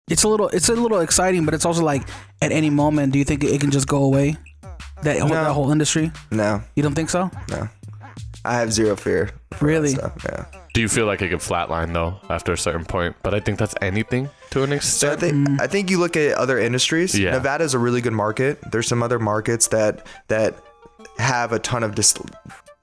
It's a little exciting, but it's also like at any moment, do you think it can just go away? That whole industry? No. You don't think so? No. I have zero fear. Really? Yeah. Do you feel like it could flatline though after a certain point? But I think that's anything to an extent. So I think you look at other industries. Yeah. Nevada's a really good market. There's some other markets that have a ton of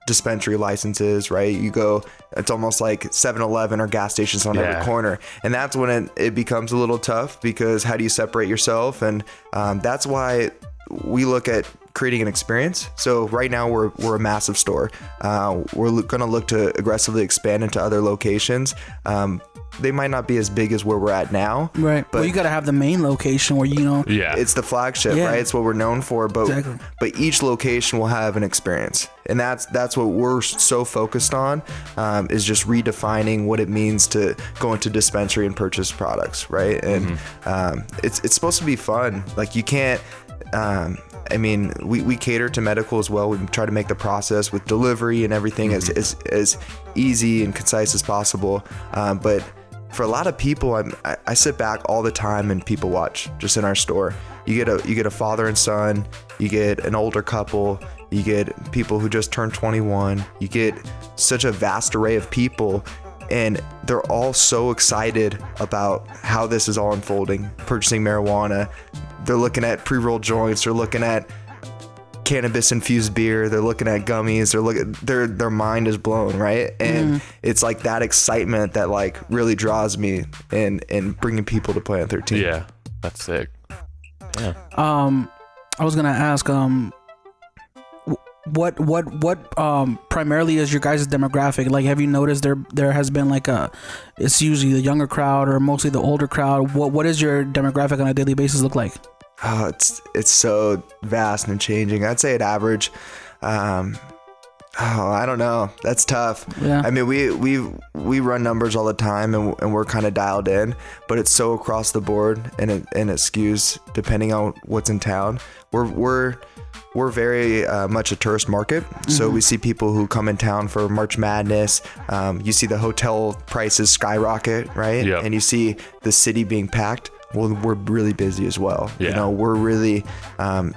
dispensary licenses, right? You go, it's almost like 7-Eleven or gas stations on every corner, and that's when it becomes a little tough, because how do you separate yourself? And that's why we look at creating an experience. So right now we're a massive store. We're going to look to aggressively expand into other locations. They might not be as big as where we're at now. Right. But you got to have the main location where, it's the flagship, right? It's what we're known for. But but each location will have an experience. And that's what we're so focused on, is just redefining what it means to go into dispensary and purchase products, right? And it's supposed to be fun. Like, you can't, we cater to medical as well. We try to make the process with delivery and everything as easy and concise as possible. But for a lot of people, I sit back all the time and people watch just in our store. You get a father and son, you get an older couple, you get people who just turned 21, you get such a vast array of people, and they're all so excited about how this is all unfolding, purchasing marijuana. They're looking at pre-rolled joints, they're looking at cannabis infused beer, they're looking at gummies, their mind is blown, right? And it's like that excitement that like really draws me in bringing people to Planet 13. Yeah, that's sick. Yeah. I was gonna ask, what primarily is your guys' demographic? Like, have you noticed there has been like it's usually the younger crowd or mostly the older crowd? What is your demographic on a daily basis look like? Oh, it's so vast and changing. I'd say at average, I don't know. That's tough. Yeah. I mean, we run numbers all the time, and we're kind of dialed in, but it's so across the board, and it skews depending on what's in town. We're very much a tourist market, so we see people who come in town for March Madness. You see the hotel prices skyrocket, right? Yep. And you see the city being packed. Well, we're really busy as well. Yeah. We're really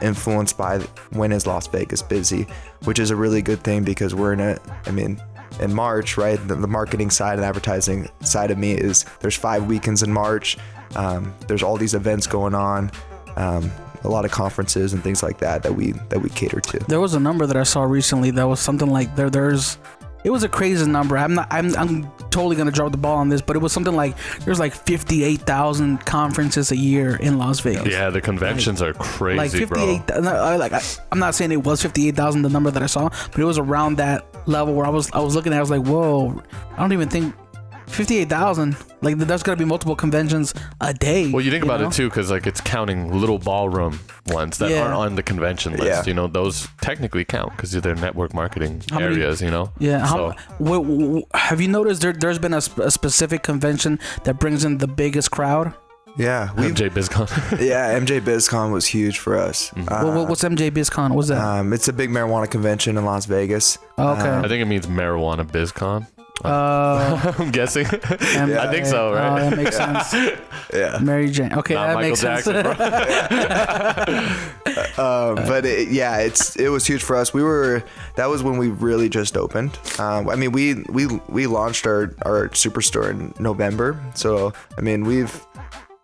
influenced by when is Las Vegas busy, which is a really good thing, because we're in March, right? The marketing side and advertising side of me is there's 5 weekends in March. There's all these events going on. A lot of conferences and things like that we cater to. There was a number that I saw recently that was something like it was a crazy number. I'm totally gonna drop the ball on this, but it was something like there's like 58,000 conferences a year in Las Vegas. Yeah, the conventions are crazy, like 58, bro. I'm not saying it was 58,000, the number that I saw, but it was around that level where I was looking at. I was like, whoa! I don't even think 58,000. Like, there's gonna be multiple conventions a day. Well, you think about it too, because like it's counting little ballroom ones that aren't on the convention list. Yeah. Those technically count because they're network marketing areas. Yeah. So, have you noticed there's been a specific convention that brings in the biggest crowd? Yeah, MJ BizCon. Yeah, MJ BizCon was huge for us. What's MJ BizCon? What's that? It's a big marijuana convention in Las Vegas. Okay. I think it means marijuana BizCon. I'm guessing. I think so, right? Oh, that makes sense. Yeah. Mary Jane. Okay, not that Michael makes Jackson, sense. But it was huge for us. That was when we really just opened. We launched our superstore in November. So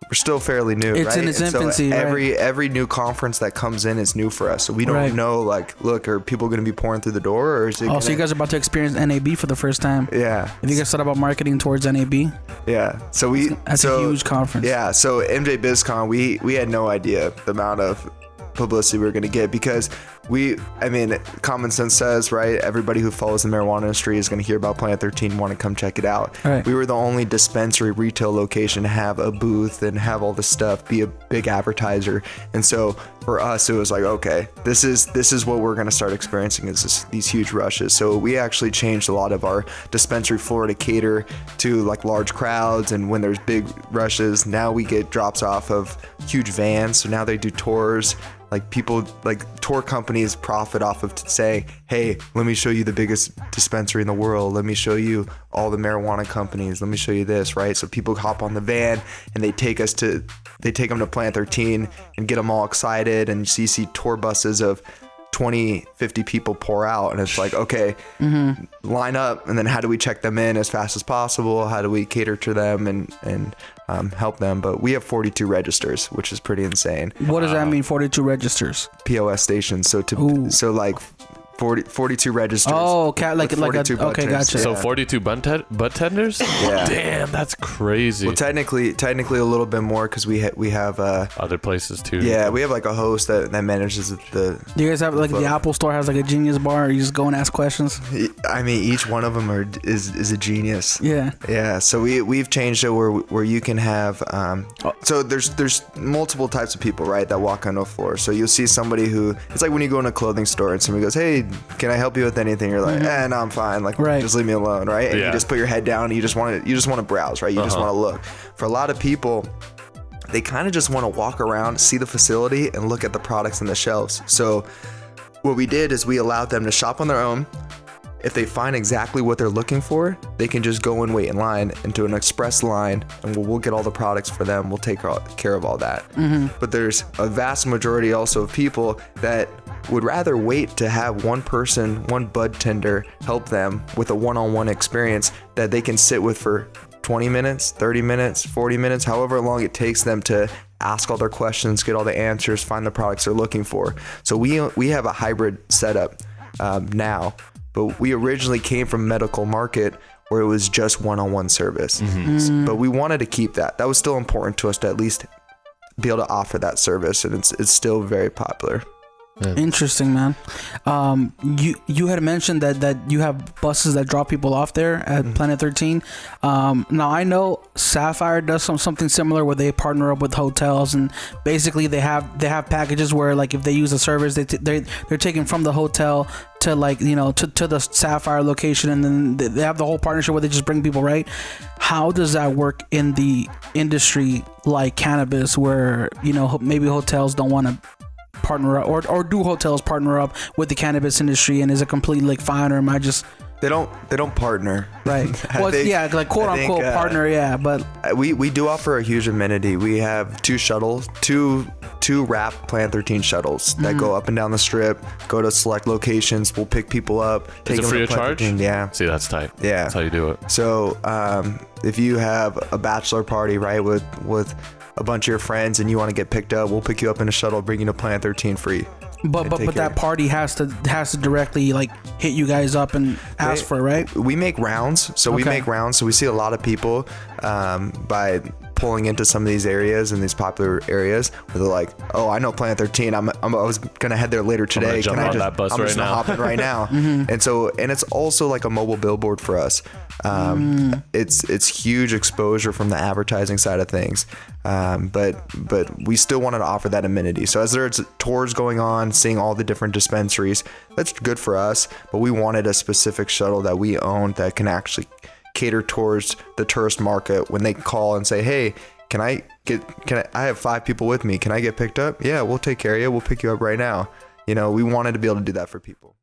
we're still fairly new. It's right? in its infancy. So right? every new conference that comes in is new for us. So we don't know, like, look, are people going to be pouring through the door, or is it? So you guys are about to experience NAB for the first time. Yeah. Have you guys thought about marketing towards NAB? Yeah. That's a huge conference. Yeah. So MJ BizCon, we had no idea the amount of publicity we were going to get, because common sense says, right, everybody who follows the marijuana industry is going to hear about Planet 13, want to come check it out. Right. We were the only dispensary retail location to have a booth and have all this stuff, be a big advertiser. And so for us, it was like, okay, this is what we're going to start experiencing, is these huge rushes. So we actually changed a lot of our dispensary floor to cater to like large crowds, and when there's big rushes, now we get drops off of huge vans. So now they do tours. Like, people, like tour companies companies profit off of saying, hey, let me show you the biggest dispensary in the world. Let me show you all the marijuana companies. Let me show you this, right? So people hop on the van and they take them to Plant 13 and get them all excited. And you see tour buses of 20, 50 people pour out, and it's like, okay, line up, and then how do we check them in as fast as possible? How do we cater to them and help them? But we have 42 registers, which is pretty insane. What does that mean, 42 registers? POS stations. So like 42 registers. Oh, okay, okay, gotcha. So 42 bud tenders? Yeah. Damn, that's crazy. Well, technically a little bit more because we have other places too. Yeah, we have like a host that manages the. Do you guys have like the Apple Store has like a genius bar? Or you just go and ask questions. I mean, each one of them is a genius. Yeah. Yeah. So we've changed it where you can have. So there's multiple types of people, right, that walk onto a floor. So you'll see somebody who, it's like when you go in a clothing store and somebody goes, hey, can I help you with anything? You're like, no, I'm fine. Like, just leave me alone, right? And you just put your head down and you just want to browse, right? You just want to look. For a lot of people, they kind of just want to walk around, see the facility, and look at the products on the shelves. So what we did is we allowed them to shop on their own. If they find exactly what they're looking for, they can just go and wait in line into an express line, and we'll get all the products for them. We'll take care of all that. But there's a vast majority also of people that would rather wait to have one bud tender help them with a one-on-one experience that they can sit with for 20 minutes, 30 minutes, 40 minutes, however long it takes them to ask all their questions, get all the answers, find the products they're looking for. So we have a hybrid setup now, but we originally came from medical market where it was just one-on-one service. But we wanted to keep that. That was still important to us to at least be able to offer that service, and it's still very popular. Interesting, man. You had mentioned that you have buses that drop people off there at Planet 13. Now I know Sapphire does something similar where they partner up with hotels, and basically they have packages where, like, if they use a service, they're taken from the hotel to, like, you know, to the Sapphire location, and then they have the whole partnership where they just bring people, right? How does that work in the industry like cannabis, where, you know, maybe hotels don't want to partner up, or do hotels partner up with the cannabis industry, and is it completely like fine, or am I just they don't partner, right? Well, yeah, like quote unquote partner, yeah, but we do offer a huge amenity. We have two shuttles, two wrap Plant 13 shuttles that go up and down the strip, go to select locations. We'll pick people up, take Is it them free to of Plant charge? 13. Yeah, See, that's tight. Yeah, that's how you do it. So if you have a bachelor party, right, with a bunch of your friends, and you want to get picked up, we'll pick you up in a shuttle, bring you to Plant 13 free. But that party has to directly, like, hit you guys up and ask for it, right? We make rounds, so we see a lot of people by pulling into some of these areas, in these popular areas, where they're like, oh, I know Planet 13. I was gonna head there later today. Can I just hop in right now? And it's also like a mobile billboard for us. It's huge exposure from the advertising side of things. But we still wanted to offer that amenity. So as there's tours going on, seeing all the different dispensaries, that's good for us. But we wanted a specific shuttle that we own that can actually cater towards the tourist market. When they call and say, hey, I have 5 people with me, can I get picked up? Yeah, we'll take care of you. We'll pick you up right now. You know, we wanted to be able to do that for people.